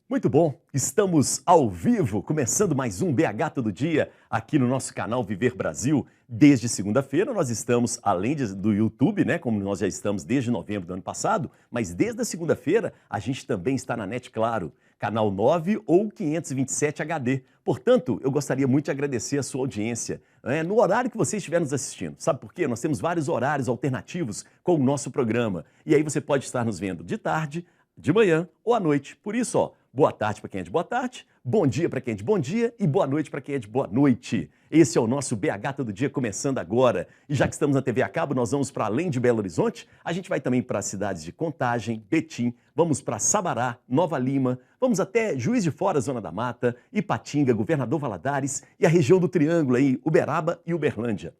Muito bom, estamos ao vivo, começando mais um BH Todo Dia aqui no nosso canal Viver Brasil. Desde segunda-feira nós estamos, além do YouTube, né, como nós já estamos desde novembro do ano passado, mas desde a segunda-feira a gente também está na NET Claro, canal 9 ou 527 HD. Portanto, eu gostaria muito de agradecer a sua audiência, no horário que você estiver nos assistindo. Sabe por quê? Nós temos vários horários alternativos com o nosso programa. E aí você pode estar nos vendo de tarde, de manhã ou à noite. Por isso, boa tarde para quem é de boa tarde, bom dia para quem é de bom dia e boa noite para quem é de boa noite. Esse é o nosso BH Todo Dia começando agora. E já que estamos na TV a cabo, nós vamos para além de Belo Horizonte, a gente vai também para as cidades de Contagem, Betim, vamos para Sabará, Nova Lima, vamos até Juiz de Fora, Zona da Mata, Ipatinga, Governador Valadares e a região do Triângulo aí, Uberaba e Uberlândia.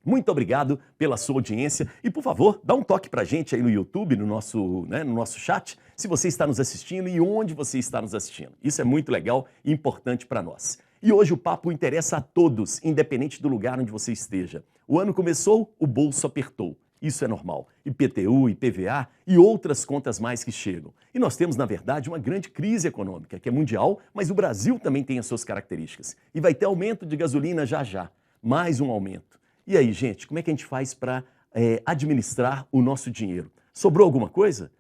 Muito obrigado pela sua audiência e, por favor, dá um toque pra gente aí no YouTube, no nosso chat, se você está nos assistindo e onde você está nos assistindo. Isso é muito legal e importante para nós. E hoje o papo interessa a todos, independente do lugar onde você esteja. O ano começou, o bolso apertou. Isso é normal. IPTU, IPVA e outras contas mais que chegam. E nós temos, na verdade, uma grande crise econômica, que é mundial, mas o Brasil também tem as suas características. E vai ter aumento de gasolina já já. Mais um aumento. E aí, gente, como é que a gente faz para administrar o nosso dinheiro? Sobrou alguma coisa?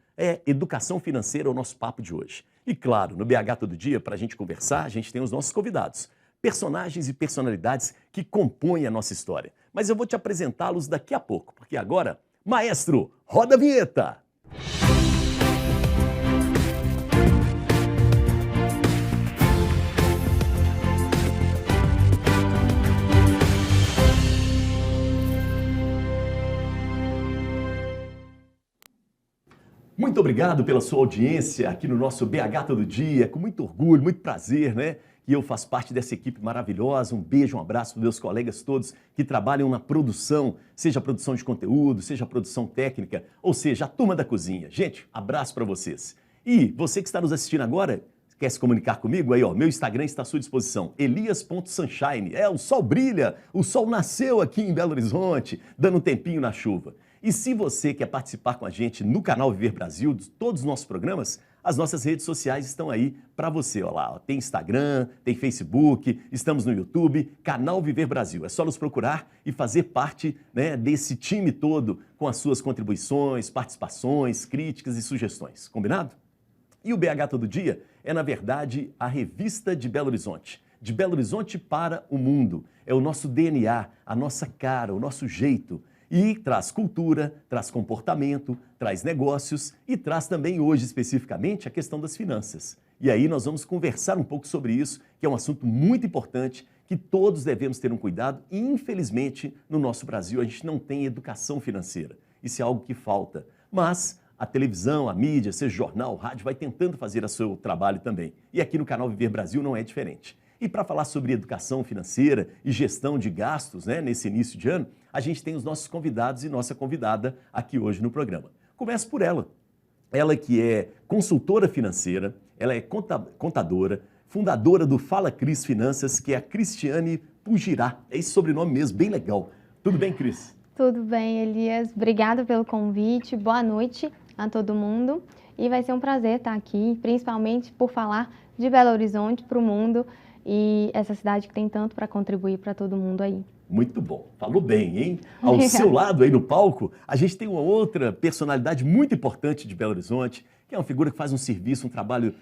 Educação financeira é o nosso papo de hoje. E claro, no BH Todo Dia, para a gente conversar, a gente tem os nossos convidados. Personagens e personalidades que compõem a nossa história. Mas eu vou te apresentá-los daqui a pouco, porque agora, maestro, roda a vinheta! Muito obrigado pela sua audiência aqui no nosso BH Todo Dia, com muito orgulho, muito prazer, né? Que eu faço parte dessa equipe maravilhosa. Um beijo, um abraço para meus colegas todos que trabalham na produção, seja a produção de conteúdo, seja a produção técnica, ou seja, a turma da cozinha. Gente, abraço para vocês. E você que está nos assistindo agora, quer se comunicar comigo? Aí, meu Instagram está à sua disposição, elias.sunshine. O sol brilha, o sol nasceu aqui em Belo Horizonte, dando um tempinho na chuva. E se você quer participar com a gente no canal Viver Brasil, de todos os nossos programas, as nossas redes sociais estão aí para você. Olha lá, tem Instagram, tem Facebook, estamos no YouTube, canal Viver Brasil. É só nos procurar e fazer parte, desse time todo com as suas contribuições, participações, críticas e sugestões. Combinado? E o BH Todo Dia é, na verdade, a revista de Belo Horizonte. De Belo Horizonte para o mundo. É o nosso DNA, a nossa cara, o nosso jeito. E traz cultura, traz comportamento, traz negócios e traz também hoje especificamente a questão das finanças. E aí nós vamos conversar um pouco sobre isso, que é um assunto muito importante, que todos devemos ter um cuidado e infelizmente no nosso Brasil a gente não tem educação financeira. Isso é algo que falta. Mas a televisão, a mídia, seja jornal, rádio, vai tentando fazer o seu trabalho também. E aqui no canal Viver Brasil não é diferente. E para falar sobre educação financeira e gestão de gastos, nesse início de ano, a gente tem os nossos convidados e nossa convidada aqui hoje no programa. Começo por ela. Ela que é consultora financeira, ela é contadora, fundadora do Fala Cris Finanças, que é a Cristiane Pugirá. É esse sobrenome mesmo, bem legal. Tudo bem, Cris? Tudo bem, Elias. Obrigada pelo convite. Boa noite a todo mundo. E vai ser um prazer estar aqui, principalmente por falar de Belo Horizonte para o mundo e essa cidade que tem tanto para contribuir para todo mundo aí. Muito bom, falou bem, hein? Ao seu lado aí no palco, a gente tem uma outra personalidade muito importante de Belo Horizonte, que é uma figura que faz um serviço, um trabalho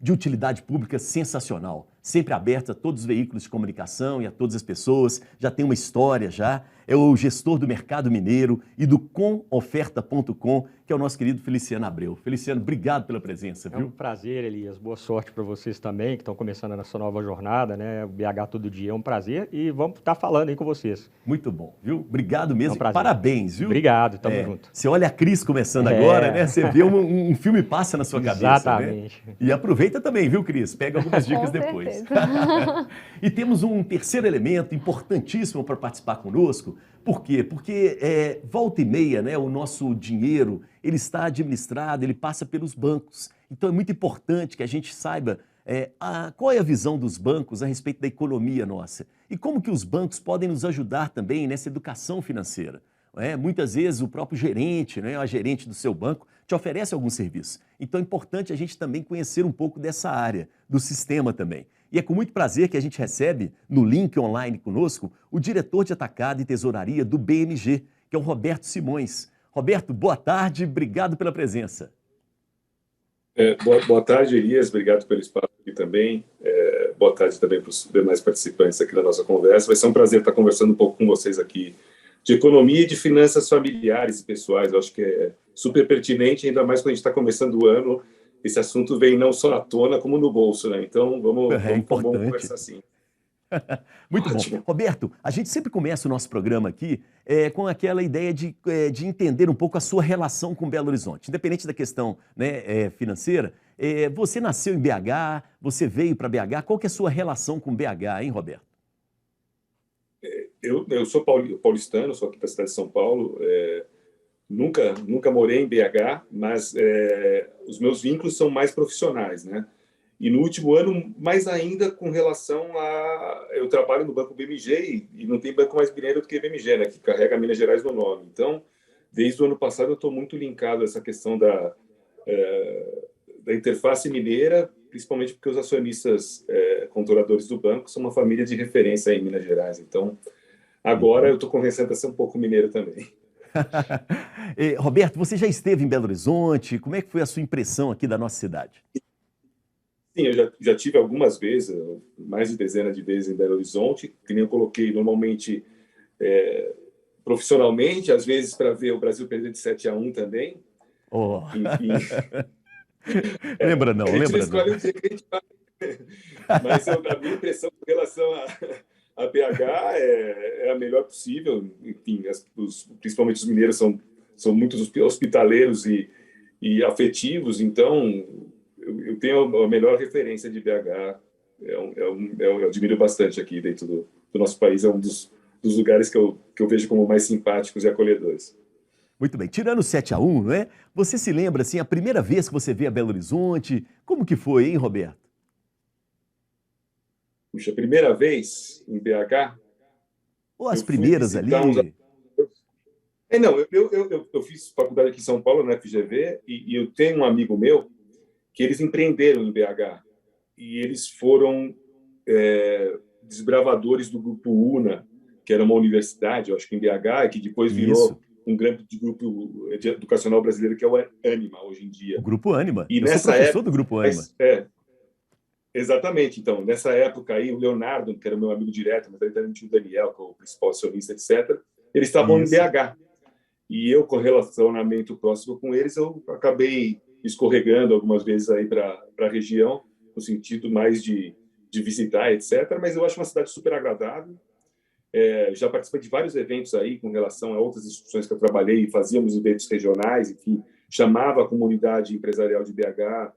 de utilidade pública sensacional, sempre aberto a todos os veículos de comunicação e a todas as pessoas, já tem uma história já, é o gestor do Mercado Mineiro e do comoferta.com, que é o nosso querido Feliciano Abreu. Feliciano, obrigado pela presença, viu? É um prazer, Elias, boa sorte para vocês também, que estão começando nessa nova jornada, O BH Todo Dia é um prazer e vamos estar falando aí com vocês. Muito bom, viu? Obrigado mesmo, parabéns, viu? Obrigado, tamo junto. Você olha a Cris começando agora, Você vê um filme passa na sua cabeça, Exatamente. E aproveita também, viu, Cris? Pega algumas dicas depois. E temos um terceiro elemento importantíssimo para participar conosco. Por quê? Porque volta e meia, o nosso dinheiro, ele está administrado, ele passa pelos bancos. Então é muito importante que a gente saiba qual é a visão dos bancos a respeito da economia nossa. E como que os bancos podem nos ajudar também nessa educação financeira. Muitas vezes o próprio gerente, a gerente do seu banco, te oferece algum serviço. Então é importante a gente também conhecer um pouco dessa área, do sistema também. E é com muito prazer que a gente recebe, no link online conosco, o diretor de atacado e tesouraria do BMG, que é o Roberto Simões. Roberto, boa tarde, obrigado pela presença. Boa tarde, Elias, obrigado pelo espaço aqui também. Boa tarde também para os demais participantes aqui da nossa conversa. Vai ser um prazer estar conversando um pouco com vocês aqui de economia e de finanças familiares e pessoais. Eu acho que é super pertinente, ainda mais quando a gente está começando o ano. Esse assunto vem não só na tona, como no bolso, né? Então, vamos conversar sim. Muito Ótimo. Bom. Roberto, a gente sempre começa o nosso programa aqui com aquela ideia de entender um pouco a sua relação com Belo Horizonte. Independente da questão, né, financeira, você nasceu em BH, você veio para BH, qual que é a sua relação com BH, hein, Roberto? Eu sou paulistano, sou aqui da cidade de São Paulo, nunca morei em BH, mas os meus vínculos são mais profissionais, né? E no último ano, mais ainda com relação a... Eu trabalho no Banco BMG e não tem banco mais mineiro do que BMG, né? Que carrega Minas Gerais no nome. Então, desde o ano passado, eu estou muito linkado a essa questão da interface mineira, principalmente porque os acionistas controladores do banco são uma família de referência em Minas Gerais. Então, agora eu estou começando a ser um pouco mineiro também. Roberto, você já esteve em Belo Horizonte? Como é que foi a sua impressão aqui da nossa cidade? Sim, eu já tive algumas vezes, mais de dezenas de vezes em Belo Horizonte, que nem eu coloquei normalmente profissionalmente, às vezes para ver o Brasil perder de 7-1 também. Oh. Enfim. Lembra não. A gente não escolhe o dia que a gente vai. Mas a minha impressão com relação a BH é a melhor possível. Enfim, principalmente os mineiros são muito hospitaleiros e afetivos, então eu tenho a melhor referência de BH. Eu admiro bastante aqui dentro do nosso país. É um dos lugares que eu vejo como mais simpáticos e acolhedores. Muito bem. Tirando o 7-1, não é? Você se lembra, assim, a primeira vez que você veio a Belo Horizonte? Como que foi, hein, Roberto? Puxa, a primeira vez em BH... Ou as primeiras ali... Não, eu fiz faculdade aqui em São Paulo, na FGV, e eu tenho um amigo meu que eles empreenderam em BH. E eles foram desbravadores do Grupo UNA, que era uma universidade, eu acho que em BH, e que depois virou um grande grupo educacional brasileiro, que é o Ânima, hoje em dia. O Grupo Ânima. E eu sou professor do Grupo Ânima. Exatamente. Então, nessa época aí, o Leonardo, que era meu amigo direto, mas aí também tinha o Daniel, que é o principal acionista, etc., eles estavam em BH. E eu, com relacionamento próximo com eles, eu acabei escorregando algumas vezes aí para a região, no sentido mais de visitar, etc. Mas eu acho uma cidade super agradável. Já participei de vários eventos aí com relação a outras instituições que eu trabalhei, fazíamos eventos regionais, enfim, chamava a comunidade empresarial de BH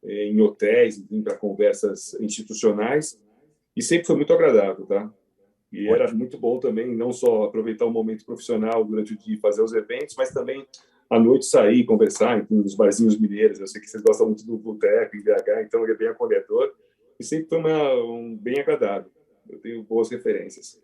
em hotéis, para conversas institucionais, e sempre foi muito agradável, tá? E era muito bom também, não só aproveitar o momento profissional durante o dia e fazer os eventos, mas também à noite sair, conversar, enfim, nos barzinhos mineiros. Eu sei que vocês gostam muito do boteco em BH, então ele é bem acolhedor, e sempre foi bem agradável. Eu tenho boas referências.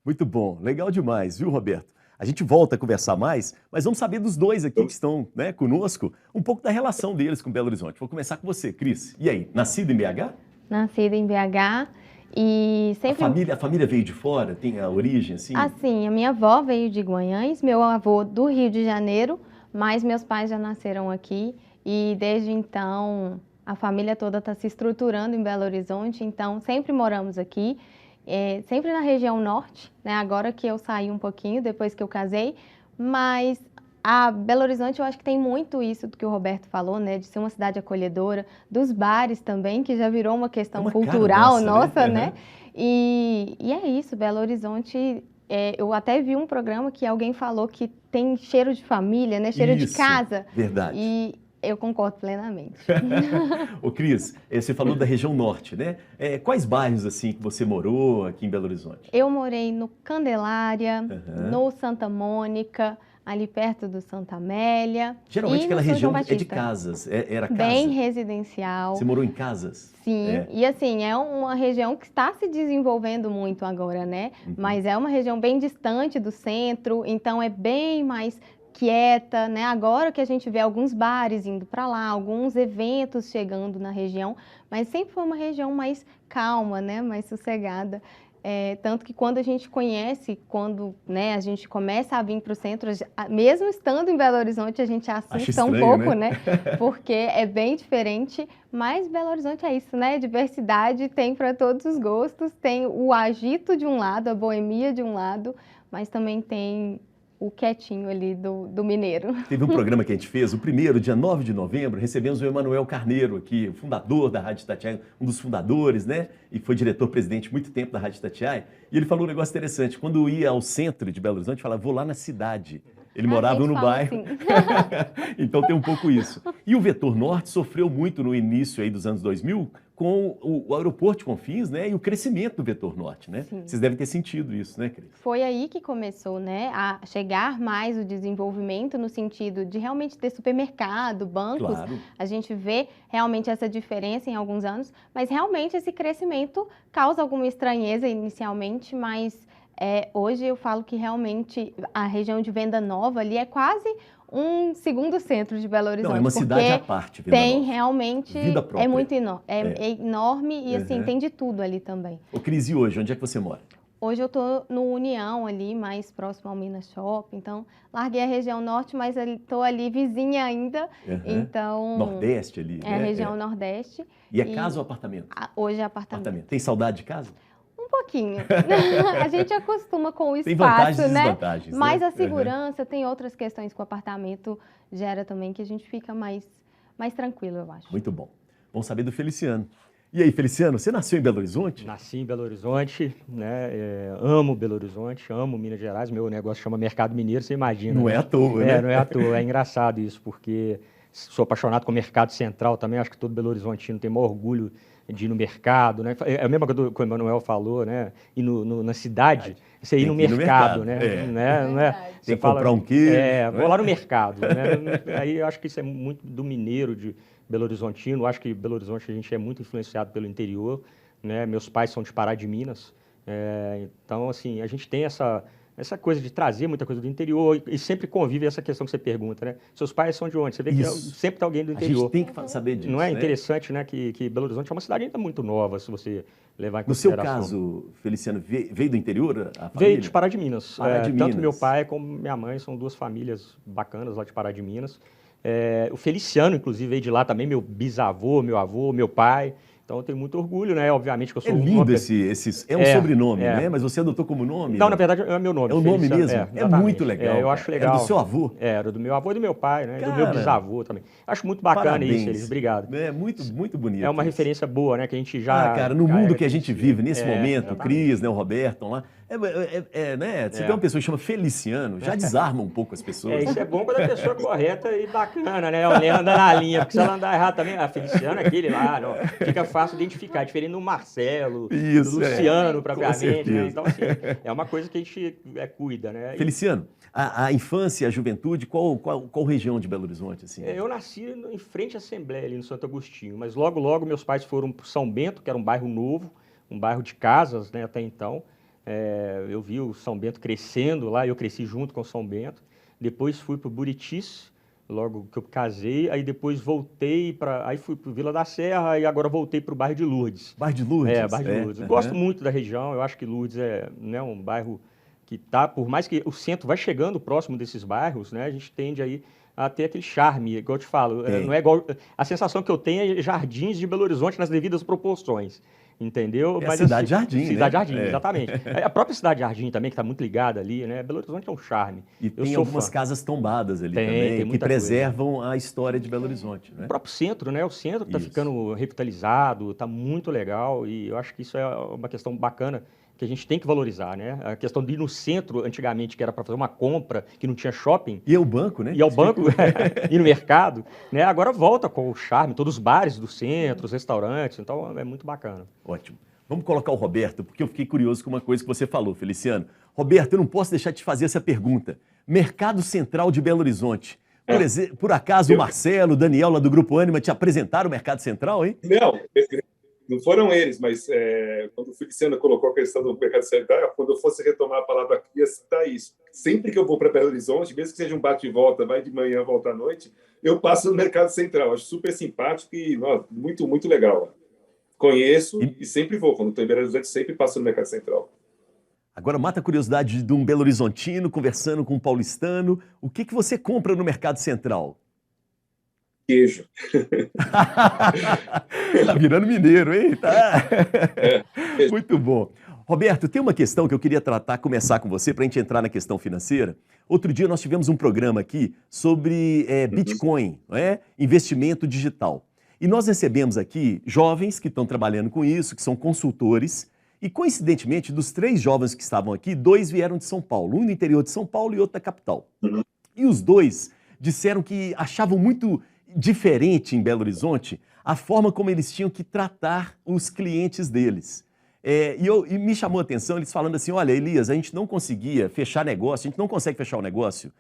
Muito bom, legal demais, viu, Roberto? A gente volta a conversar mais, mas vamos saber dos dois aqui que estão, né, conosco, um pouco da relação deles com Belo Horizonte. Vou começar com você, Cris. E aí, nascida em BH? Nascida em BH e sempre... A família veio de fora? Tem a origem, assim? Assim, a minha avó veio de Guanhães, meu avô do Rio de Janeiro, mas meus pais já nasceram aqui e desde então a família toda está se estruturando em Belo Horizonte, então sempre moramos aqui. Sempre na região norte, né? Agora que eu saí um pouquinho, depois que eu casei, mas a Belo Horizonte eu acho que tem muito isso do que o Roberto falou, né? De ser uma cidade acolhedora, dos bares também, que já virou uma questão cultural nossa, né? E é isso, Belo Horizonte, eu até vi um programa que alguém falou que tem cheiro de família, né? Cheiro de casa. Verdade. E eu concordo plenamente. Ô, Cris, você falou da região norte, né? Quais bairros, assim, que você morou aqui em Belo Horizonte? Eu morei no Candelária, no Santa Mônica, ali perto do Santa Amélia. Geralmente aquela região é de casas, era casa? Bem residencial. Você morou em casas? Sim, e assim, é uma região que está se desenvolvendo muito agora, né? Mas é uma região bem distante do centro, então é bem mais quieta, né? Agora que a gente vê alguns bares indo para lá, alguns eventos chegando na região, mas sempre foi uma região mais calma, né? Mais sossegada. Tanto que quando a gente conhece, quando, né, a gente começa a vir para o centro, mesmo estando em Belo Horizonte, a gente assusta um pouco, né? Porque é bem diferente, mas Belo Horizonte é isso, né? Diversidade tem para todos os gostos, tem o agito de um lado, a boemia de um lado, mas também tem o quietinho ali do mineiro. Teve um programa que a gente fez, o primeiro, dia 9 de novembro, recebemos o Emanuel Carneiro aqui, o fundador da Rádio Itatiaia, um dos fundadores, né? E foi diretor-presidente muito tempo da Rádio Itatiaia. E ele falou um negócio interessante, quando ia ao centro de Belo Horizonte, falava, vou lá na cidade. Ele morava no bairro, assim. Então tem um pouco isso. E o Vetor Norte sofreu muito no início aí dos anos 2000 com o aeroporto de Confins, né, e o crescimento do Vetor Norte, né? Sim. Vocês devem ter sentido isso, né, Cris? Foi aí que começou, né, a chegar mais o desenvolvimento no sentido de realmente ter supermercado, bancos. Claro. A gente vê realmente essa diferença em alguns anos, mas realmente esse crescimento causa alguma estranheza inicialmente, mas hoje eu falo que realmente a região de Venda Nova ali é quase um segundo centro de Belo Horizonte. Não, é uma cidade à parte, Venda tem Nova. realmente, Vida própria. é muito é enorme e assim, tem de tudo ali também. Ô Cris, e hoje, onde é que você mora? Hoje eu estou no União ali, mais próximo ao Minas Shopping, então larguei a região norte, mas estou ali vizinha ainda, então... Nordeste ali, a região Nordeste. E é casa ou apartamento? Hoje é apartamento. Tem saudade de casa? Um pouquinho. A gente acostuma com o espaço, tem vantagens e né? desvantagens, Mas né? a segurança, tem outras questões que o apartamento gera também, que a gente fica mais tranquilo, eu acho. Muito bom. Vamos saber do Feliciano. E aí, Feliciano, você nasceu em Belo Horizonte? Nasci em Belo Horizonte, né? Amo Belo Horizonte, amo Minas Gerais. Meu negócio chama Mercado Mineiro, você imagina. Não né? é à toa, né? Não é à toa. É engraçado isso, porque sou apaixonado com o Mercado Central também. Acho que todo Belo Horizontino tem maior orgulho de ir no mercado, né? É a mesma coisa que o Emanuel falou, né? Ir na cidade, você ir no mercado, né? Não é? Você tem que comprar um queijo. Vou lá no mercado, né? Aí eu acho que isso é muito do mineiro de Belo Horizontino. Eu acho que Belo Horizonte a gente é muito influenciado pelo interior, né? Meus pais são de Pará de Minas, então assim a gente tem essa coisa de trazer muita coisa do interior e sempre convive essa questão que você pergunta, né? Seus pais são de onde? Você vê que sempre tem alguém do interior. A gente tem que saber disso. Não é né? interessante, né? Que Belo Horizonte é uma cidade ainda muito nova, se você levar em consideração. No seu caso, Feliciano, veio do interior a família? Veio de Pará de Minas. Pará de Tanto Minas. meu pai como minha mãe são duas famílias bacanas lá de Pará de Minas. O Feliciano, inclusive, veio de lá também, meu bisavô, meu avô, meu pai. Então eu tenho muito orgulho, né? Obviamente que eu sou... É lindo um sobrenome, né? Mas você adotou como nome? Não, na verdade é meu nome. É o nome mesmo? É muito legal. Eu acho legal. Era do seu avô? Era do meu avô e do meu pai, né? Cara, do meu bisavô também. Acho muito bacana parabéns. isso, eles. Obrigado. Muito bonito. É uma referência boa, né? Que a gente já... cara, no mundo que a gente vive nesse momento, o exatamente. Cris, né, o Roberto lá, né? Você tem uma pessoa que chama Feliciano, já desarma um pouco as pessoas. Isso é bom quando a pessoa é correta e bacana, né? Ela anda na linha, porque se ela andar errado também, a Feliciano é aquele lá, não, fica fácil identificar, diferente do Marcelo, do Luciano, propriamente, né? Então, assim, é uma coisa que a gente cuida, né? Feliciano, a infância, a juventude, qual região de Belo Horizonte? Assim? Eu nasci em frente à Assembleia, ali no Santo Agostinho, mas logo meus pais foram para São Bento, que era um bairro novo, um bairro de casas, né, até então. Eu vi o São Bento crescendo lá, eu cresci junto com o São Bento. Depois fui para o Buritis, logo que eu casei, aí depois voltei aí fui para Vila da Serra e agora voltei para o bairro de Lourdes. Bairro de Lourdes? Bairro de Lourdes. Gosto muito da região, eu acho que Lourdes é, né, um bairro que tá, por mais que o centro vai chegando próximo desses bairros, né, a gente tende aí a ter aquele charme, igual eu te falo, não é igual, a sensação que eu tenho é jardins de Belo Horizonte nas devidas proporções. Entendeu? Mas Cidade Jardim, Cidade Jardim, exatamente. A própria Cidade Jardim também, que está muito ligada ali, né? Belo Horizonte é um charme. E tem algumas casas tombadas ali também, que preservam a história de Belo Horizonte. Né? O próprio centro, né? O centro está ficando revitalizado, está muito legal e eu acho que isso é uma questão bacana que a gente tem que valorizar, né? A questão de ir no centro, antigamente, que era para fazer uma compra, que não tinha shopping. E ao banco, né? E ao banco, e no mercado, né? Agora volta com o charme, todos os bares do centro, os restaurantes, então é muito bacana. Ótimo. Vamos colocar o Roberto, porque eu fiquei curioso com uma coisa que você falou, Feliciano. Roberto, eu não posso deixar de fazer essa pergunta. Mercado Central de Belo Horizonte. Por acaso o Marcelo, o Daniel, lá do Grupo Ânima, te apresentaram o Mercado Central, hein? Não foram eles, mas quando o Feliciano colocou a questão do mercado central, quando eu fosse retomar a palavra, ia citar isso. sempre que eu vou para Belo Horizonte, mesmo que seja um bate e volta, vai de manhã, volta à noite, eu passo no Mercado Central. Acho super simpático e muito, muito legal. Conheço e sempre vou. Quando estou em Belo Horizonte, sempre passo no Mercado Central. Agora, mata a curiosidade de um Belo Horizontino conversando com um paulistano. O que você compra no Mercado Central? Queijo. Tá virando mineiro, hein? Tá. É. Muito bom. Roberto, tem uma questão que eu queria começar com você, para a gente entrar na questão financeira. Outro dia nós tivemos um programa aqui sobre Bitcoin, não é? Investimento digital. E nós recebemos aqui jovens que estão trabalhando com isso, que são consultores. E, coincidentemente, dos 3 jovens que estavam aqui, 2 vieram de São Paulo. Um do interior de São Paulo e outro da capital. E os 2 disseram que achavam muito diferente em Belo Horizonte a forma como eles tinham que tratar os clientes deles. E me chamou a atenção eles falando assim, olha, Elias, a gente não conseguia fechar negócio, a gente não consegue fechar o negócio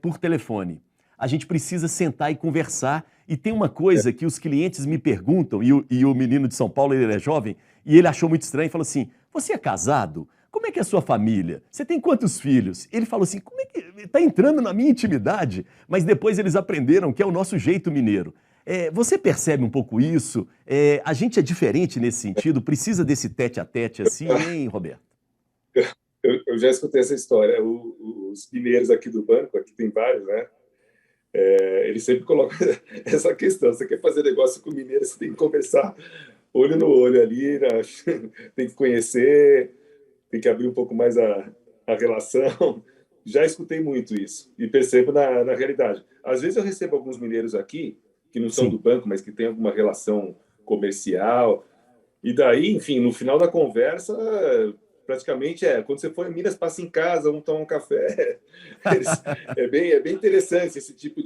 por telefone. A gente precisa sentar e conversar. E tem uma coisa que os clientes me perguntam, e o menino de São Paulo, ele é jovem, e ele achou muito estranho, falou assim, você é casado? Como é que é a sua família? Você tem quantos filhos? Ele falou assim, como é que está entrando na minha intimidade? Mas depois eles aprenderam que é o nosso jeito mineiro. Você percebe um pouco isso? A gente é diferente nesse sentido? Precisa desse tete-a-tete assim, hein, Roberto? Eu já escutei essa história. Os mineiros aqui do banco, aqui tem vários, né? Eles sempre colocam essa questão. Você quer fazer negócio com o mineiro, você tem que conversar olho no olho ali, né? Tem que conhecer, tem que abrir um pouco mais a relação. Já escutei muito isso e percebo na realidade. Às vezes eu recebo alguns mineiros aqui que não são do banco, mas que têm alguma relação comercial. E daí, enfim, no final da conversa, praticamente quando você for em Minas, passa em casa, vamos tomar um café. É bem interessante esse tipo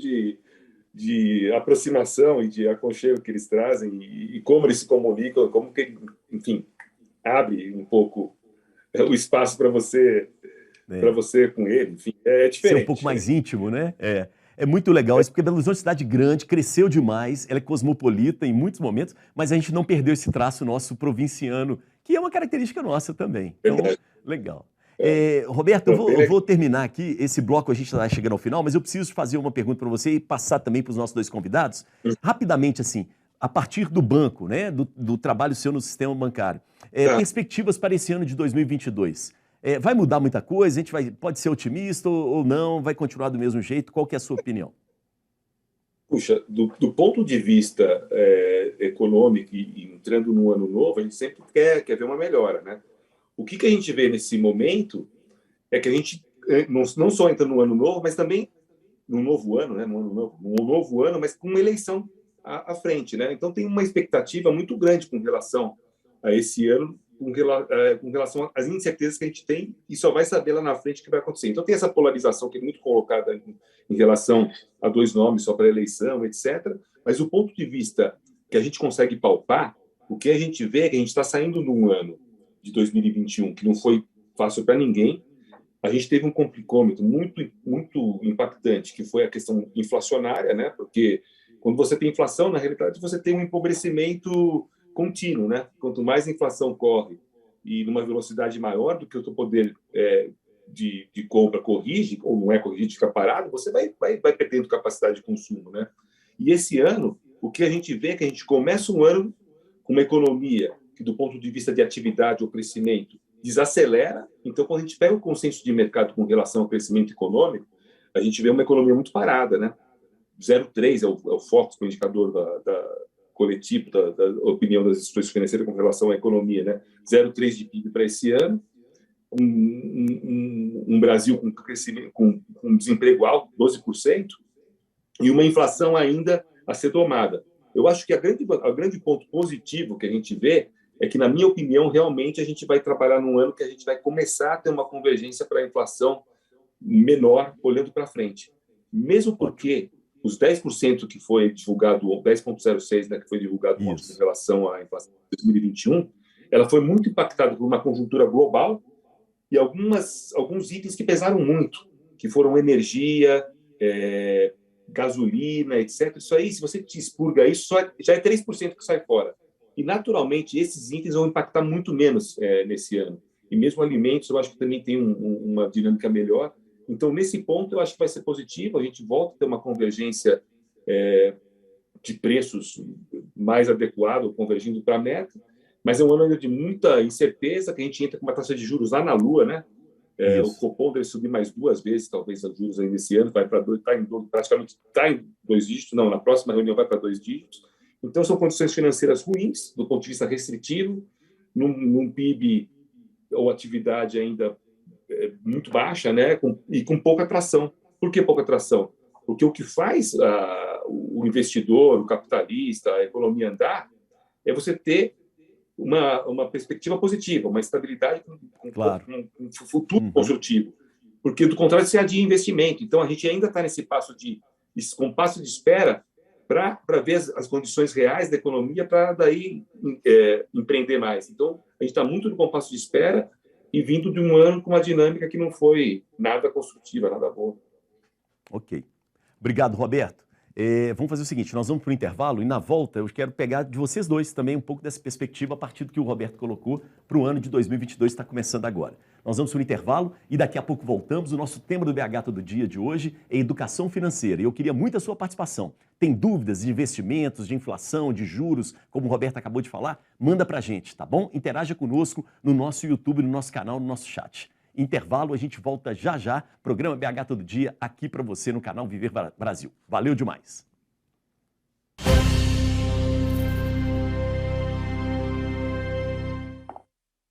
de aproximação e de aconchego que eles trazem e como eles se comunicam, como que, enfim, abre um pouco o espaço para você com ele. Enfim, é diferente. Ser um pouco mais íntimo, né? É muito legal isso, porque Belo Horizonte é uma cidade grande, cresceu demais, ela é cosmopolita em muitos momentos, mas a gente não perdeu esse traço nosso provinciano, que é uma característica nossa também. Então, legal. Roberto, eu vou terminar aqui esse bloco, a gente está chegando ao final, mas eu preciso fazer uma pergunta para você e passar também para os nossos 2 convidados. Rapidamente, assim, a partir do banco, né, do trabalho seu no sistema bancário, perspectivas para esse ano de 2022. Vai mudar muita coisa? A gente pode ser otimista ou não? Vai continuar do mesmo jeito? Qual que é a sua opinião? Puxa, do ponto de vista econômico e entrando no ano novo, a gente sempre quer ver uma melhora, né? O que a gente vê nesse momento é que a gente não só entra no ano novo, mas também no novo ano, né? No novo ano, mas com uma eleição à frente, né? Então tem uma expectativa muito grande com relação a esse ano, com relação às incertezas que a gente tem e só vai saber lá na frente o que vai acontecer. Então tem essa polarização que é muito colocada em relação a 2 nomes só para a eleição, etc. Mas o ponto de vista que a gente consegue palpar, o que a gente vê é que a gente está saindo de um ano de 2021 que não foi fácil para ninguém. A gente teve um complicômetro muito, muito impactante, que foi a questão inflacionária, né? Porque quando você tem inflação, na realidade, você tem um empobrecimento contínuo, né? Quanto mais a inflação corre e numa velocidade maior do que o teu poder de compra corrige, ou não é corrigir, fica parado, você vai perdendo capacidade de consumo, né? E esse ano, o que a gente vê é que a gente começa um ano com uma economia que, do ponto de vista de atividade ou crescimento, desacelera. Então, quando a gente pega o consenso de mercado com relação ao crescimento econômico, a gente vê uma economia muito parada, né? 0,3 é o Focus, o indicador da coletivo, da opinião das instituições financeiras com relação à economia, né? 0,3 de PIB para esse ano, um Brasil com crescimento, com desemprego alto, 12%, e uma inflação ainda a ser domada. Eu acho que a grande ponto positivo que a gente vê é que, na minha opinião, realmente a gente vai trabalhar num ano que a gente vai começar a ter uma convergência para a inflação menor, olhando para frente. Mesmo porque os 10% que foi divulgado, 10,06%, né, que foi divulgado em relação à inflação de 2021, ela foi muito impactada por uma conjuntura global e alguns itens que pesaram muito, que foram energia, gasolina, etc. Isso aí, se você te expurga isso, já é 3% que sai fora. E, naturalmente, esses itens vão impactar muito menos nesse ano. E mesmo alimentos, eu acho que também tem uma dinâmica melhor. Então, nesse ponto, eu acho que vai ser positivo, a gente volta a ter uma convergência de preços mais adequado, convergindo para a meta, mas é um ano ainda de muita incerteza, que a gente entra com uma taxa de juros lá na lua, né? O Copom deve subir mais 2 vezes, talvez, os juros ainda esse ano, vai para praticamente está em 2 dígitos, não, na próxima reunião vai para 2 dígitos. Então, são condições financeiras ruins, do ponto de vista restritivo, num PIB ou atividade ainda muito baixa, né? E com pouca atração. Por que pouca atração? Porque o que faz o investidor, o capitalista, a economia andar, é você ter uma perspectiva positiva, uma estabilidade com um futuro construtivo. Porque, do contrário, você adia investimento. Então, a gente ainda está nesse passo de espera para ver as condições reais da economia para daí empreender mais. Então, a gente está muito no compasso de espera e vindo de um ano com uma dinâmica que não foi nada construtiva, nada boa. Ok. Obrigado, Roberto. Vamos fazer o seguinte, nós vamos para o intervalo e na volta eu quero pegar de vocês dois também um pouco dessa perspectiva a partir do que o Roberto colocou para o ano de 2022 que está começando agora. Nós vamos para o intervalo e daqui a pouco voltamos. O nosso tema do BH Todo Dia de hoje é educação financeira e eu queria muito a sua participação. Tem dúvidas de investimentos, de inflação, de juros, como o Roberto acabou de falar? Manda para a gente, tá bom? Interaja conosco no nosso YouTube, no nosso canal, no nosso chat. Intervalo, a gente volta já já. Programa BH Todo Dia aqui para você no canal Viver Brasil. Valeu demais!